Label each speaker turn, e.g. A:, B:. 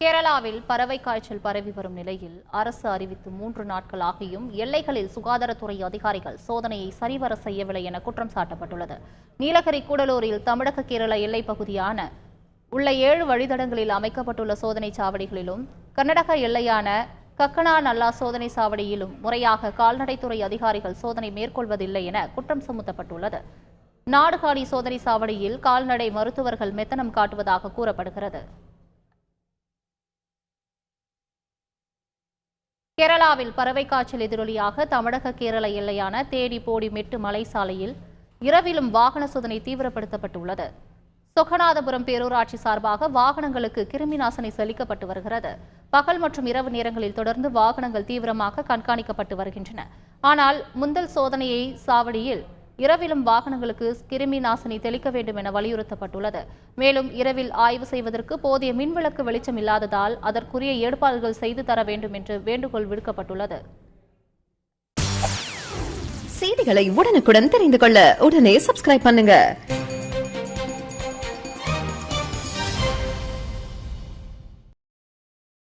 A: கேரளாவில் பறவை காய்ச்சல் பரவி வரும் நிலையில் அரசு அறிவித்து 3 நாட்கள் ஆகியும் எல்லைகளில் சுகாதாரத்துறை அதிகாரிகள் சோதனையை சரிவர செய்யவில்லை என குற்றம் சாட்டப்பட்டுள்ளது. நீலகிரி கூடலூரில் தமிழக கேரள எல்லைப் பகுதியான உள்ள 7 வழித்தடங்களில் அமைக்கப்பட்டுள்ள சோதனை சாவடிகளிலும் கர்நாடக எல்லையான கக்கனா நல்லா சோதனை சாவடியிலும் முறையாக கால்நடைத்துறை அதிகாரிகள் சோதனை மேற்கொள்வதில்லை என குற்றம் சுமத்தப்பட்டுள்ளது. நாடுகாணி சோதனை சாவடியில் கால்நடை மருத்துவர்கள் மெத்தனம் காட்டுவதாக கூறப்படுகிறது. கேரளாவில் பறவை காய்ச்சல் எதிரொலியாக தமிழக கேரள எல்லையான தேடி போடி மெட்டு மலை சாலையில் இரவிலும் வாகன சோதனை தீவிரப்படுத்தப்பட்டுள்ளது. சொக்கநாதபுரம் பேரூராட்சி சார்பாக வாகனங்களுக்கு கிருமி நாசினி செலுத்தப்பட்டு வருகிறது. பகல் மற்றும் இரவு நேரங்களில் தொடர்ந்து வாகனங்கள் தீவிரமாக கண்காணிக்கப்பட்டு வருகின்றன. ஆனால் முந்தல் சோதனையை சாவடியில் இரவிலும் வாகனங்களுக்கு கிருமி நாசினி தெளிக்க வேண்டும் என வலியுறுத்தப்பட்டுள்ளது. மேலும் இரவில் ஆய்வு செய்வதற்கு போதிய மின்விளக்கு வெளிச்சம் இல்லாததால் அதற்குரிய ஏற்பாடுகள் செய்து தர வேண்டும் என்று வேண்டுகோள் விடுக்கப்பட்டுள்ளது.
B: செய்திகளை உடனுக்குடன் தெரிந்து கொள்ள உடனே சப்ஸ்கிரைப் பண்ணுங்க.